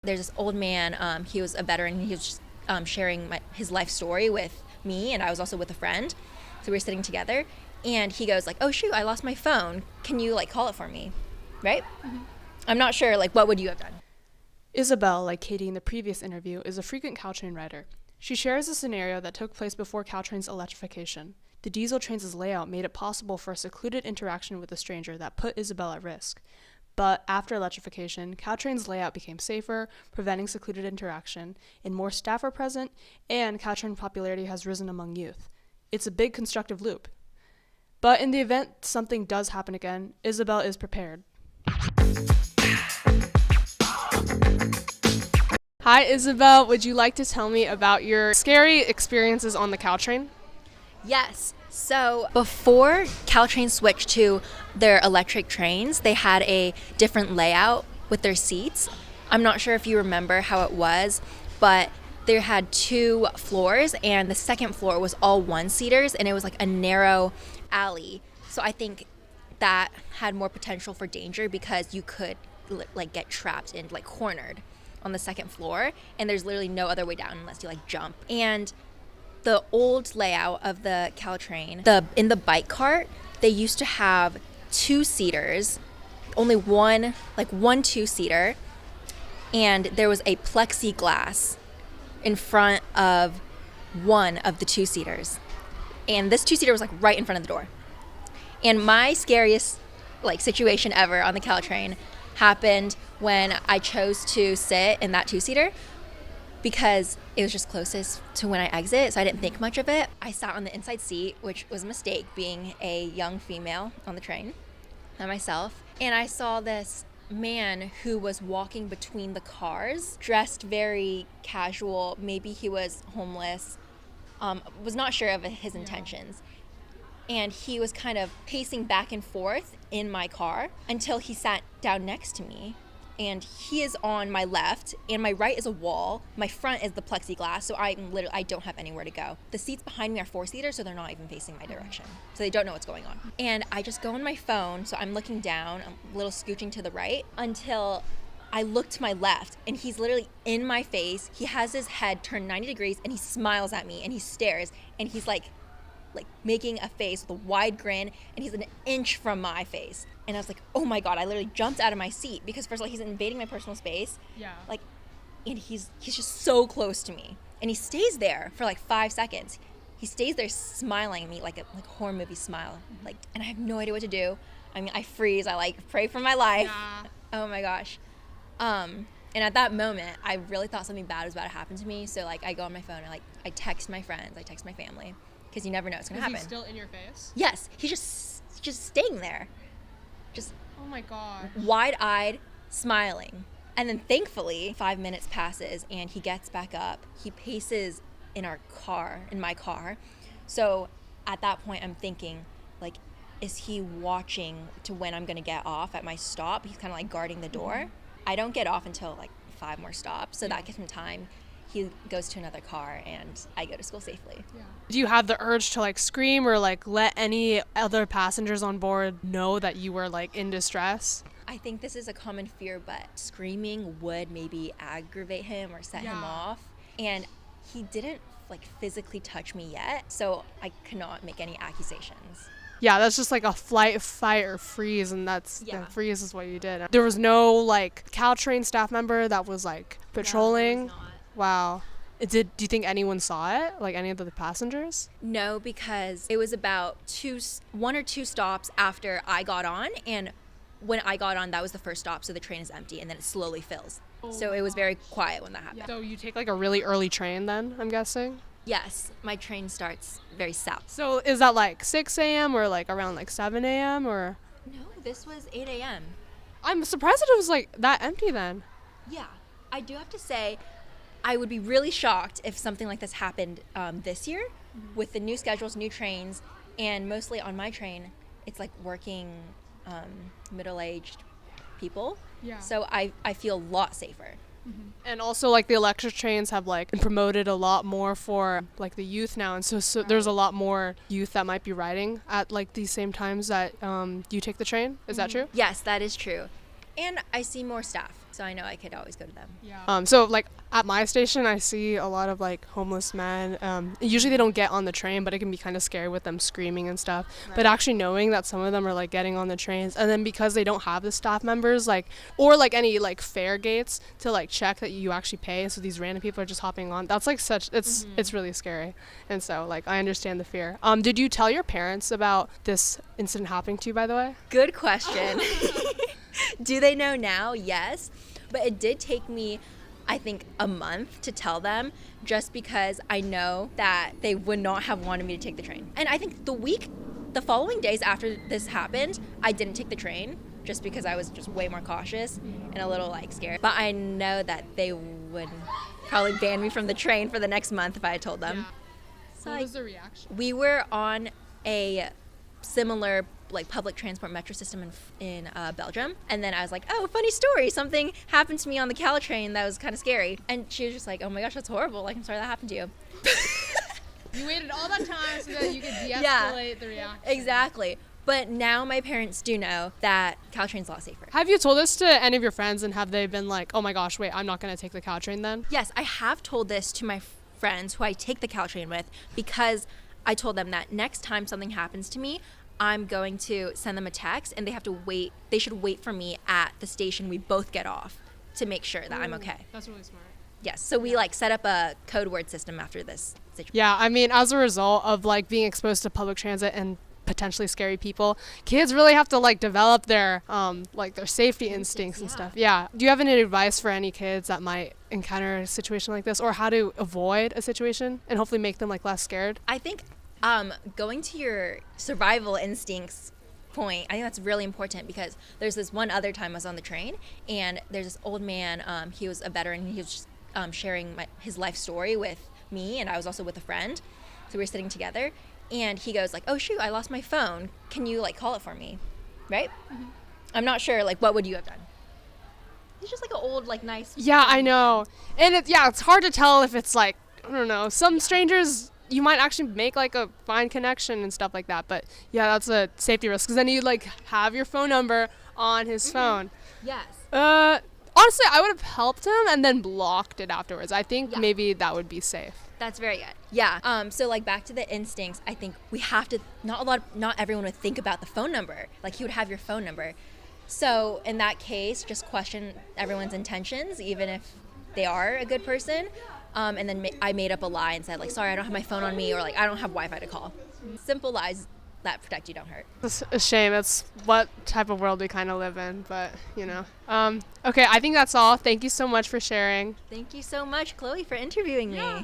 There's this old man, he was a veteran, and he was just sharing his life story with me, and I was also with a friend. So we were sitting together, and he goes like, "Oh shoot, I lost my phone. Can you like call it for me?" Right? Mm-hmm. I'm not sure, like, what would you have done? Isabelle, like Katie in the previous interview, is a frequent Caltrain rider. She shares a scenario that took place before Caltrain's electrification. The diesel trains' layout made it possible for a secluded interaction with a stranger that put Isabelle at risk. But after electrification, Caltrain's layout became safer, preventing secluded interaction, and more staff are present, and Caltrain popularity has risen among youth. It's a big constructive loop. But in the event something does happen again, Isabelle is prepared. Hi, Isabelle. Would you like to tell me about your scary experiences on the Caltrain? Yes. So before Caltrain switched to their electric trains, they had a different layout with their seats. I'm not sure if you remember how it was, but they had 2 floors, and the second floor was all one-seaters, and it was like a narrow alley. So I think that had more potential for danger because you could like get trapped and like cornered on the second floor, and there's literally no other way down unless you like jump. And the old layout of the Caltrain, in the bike cart, they used to have 2-seaters, only one 2-seater, and there was a plexiglass in front of one of the 2-seaters. And this 2-seater was like right in front of the door. And my scariest like situation ever on the Caltrain happened when I chose to sit in that 2-seater because it was just closest to when I exit, so I didn't think much of it. I sat on the inside seat, which was a mistake being a young female on the train, by myself. And I saw this man who was walking between the cars, dressed very casual. Maybe he was homeless. Was not sure of his intentions. And he was kind of pacing back and forth in my car until he sat down next to me. And he is on my left, and my right is a wall. My front is the plexiglass, so I don't have anywhere to go. The seats behind me are 4-seaters, so they're not even facing my direction. So they don't know what's going on. And I just go on my phone, so I'm looking down, I'm a little scooching to the right, until I look to my left, and he's literally in my face. He has his head turned 90 degrees, and he smiles at me, and he stares, and he's like making a face with a wide grin, and he's an inch from my face. And I was like, oh my God, I literally jumped out of my seat because first of all, he's invading my personal space. Yeah. And he's just so close to me. And he stays there for like 5 seconds. He stays there smiling at me like a horror movie smile. And I have no idea what to do. I mean, I freeze, I pray for my life. Yeah. Oh my gosh. And at that moment, I really thought something bad was about to happen to me. So I go on my phone and I text my friends, I text my family. Because you never know what's going to happen. Is he still in your face? Yes. He's just staying there. Just oh my God. Wide-eyed, smiling. And then thankfully, 5 minutes passes and he gets back up. He paces in my car. So at that point, I'm thinking, is he watching to when I'm going to get off at my stop? He's kind of guarding the door. Mm-hmm. I don't get off until 5 more stops. So that gives him time. He goes to another car, and I go to school safely. Yeah. Do you have the urge to scream or let any other passengers on board know that you were in distress? I think this is a common fear, but screaming would maybe aggravate him or set him off. And he didn't physically touch me yet, so I cannot make any accusations. Yeah, that's just a flight, fight, or freeze, and freeze is what you did. There was no Caltrain staff member that was patrolling. No, there was not. Wow. Do you think anyone saw it? Any of the passengers? No, because it was about 1 or 2 stops after I got on, and when I got on, that was the first stop, so the train is empty, and then it slowly fills. Oh, so it was very quiet when that happened. So you take a really early train then, I'm guessing? Yes, my train starts very south. So is that 6 a.m. or around 7 a.m. or? No, this was 8 a.m. I'm surprised that it was that empty then. Yeah, I do have to say, I would be really shocked if something like this happened this year with the new schedules, new trains, and mostly on my train, it's working middle-aged people. Yeah. So I feel a lot safer. Mm-hmm. And also the electric trains have been promoted a lot more for the youth now, and so right. There's a lot more youth that might be riding at these same times that you take the train. Is that true? Yes, that is true. And I see more staff. So so I know I could always go to them. Yeah. So like at my station, I see a lot of like homeless men. Usually they don't get on the train, but it can be kind of scary with them screaming and stuff. Right. But actually knowing that some of them are like getting on the trains, and then because they don't have the staff members like or like any like fare gates to like check that you actually pay, so these random people are just hopping on. That's like it's really scary. And so like I understand the fear. Did you tell your parents about this incident happening to you, by the way? Good question. Do they know now? Yes. But it did take me, I think, a month to tell them, just because I know that they would not have wanted me to take the train. And I think the following days after this happened, I didn't take the train just because I was just way more cautious and a little like scared. But I know that they would probably ban me from the train for the next month if I had told them. Yeah. So what was the reaction? We were on a similar like public transport metro system in Belgium, and then I was like, oh, funny story, something happened to me on the Caltrain that was kind of scary, and she was just like, oh my gosh, that's horrible, like I'm sorry that happened to you. You waited all that time so that you could de-escalate the reaction. Exactly. But now my parents do know that Caltrain's a lot safer. Have you told this to any of your friends, and have they been like, oh my gosh, wait, I'm not going to take the Caltrain then? Yes, I have told this to my friends who I take the Caltrain with, because I told them that next time something happens to me, I'm going to send them a text, and they should wait for me at the station we both get off to make sure that I'm okay. That's really smart. Yes, so we like set up a code word system after this situation. Yeah, I mean, as a result of like being exposed to public transit and potentially scary people, kids really have to like develop their their safety instincts and stuff. Yeah. Do you have any advice for any kids that might encounter a situation like this, or how to avoid a situation and hopefully make them like less scared? I think going to your survival instincts point, I think that's really important, because there's this one other time I was on the train, and there's this old man, he was a veteran, he was just sharing his life story with me, and I was also with a friend, so we were sitting together, and he goes like, oh shoot, I lost my phone, can you like call it for me, right? Mm-hmm. I'm not sure, like what would you have done? He's just like an old like nice. Yeah, I know. And it's hard to tell if it's like, I don't know, some strangers you might actually make like a fine connection and stuff like that, but yeah, that's a safety risk, because then you like have your phone number on his phone. Yes. Honestly, I would have helped him and then blocked it afterwards. I think maybe that would be safe. That's very good. Yeah. So like back to the instincts, I think we have to, not everyone would think about the phone number. Like he would have your phone number. So in that case, just question everyone's intentions, even if they are a good person. And then I made up a lie and said like, sorry, I don't have my phone on me, or like I don't have Wi-Fi to call. Simple lies that protect you, don't hurt. It's a shame. It's what type of world we kind of live in, but you know. Okay, I think that's all. Thank you so much for sharing. Thank you so much, Chloe, for interviewing me.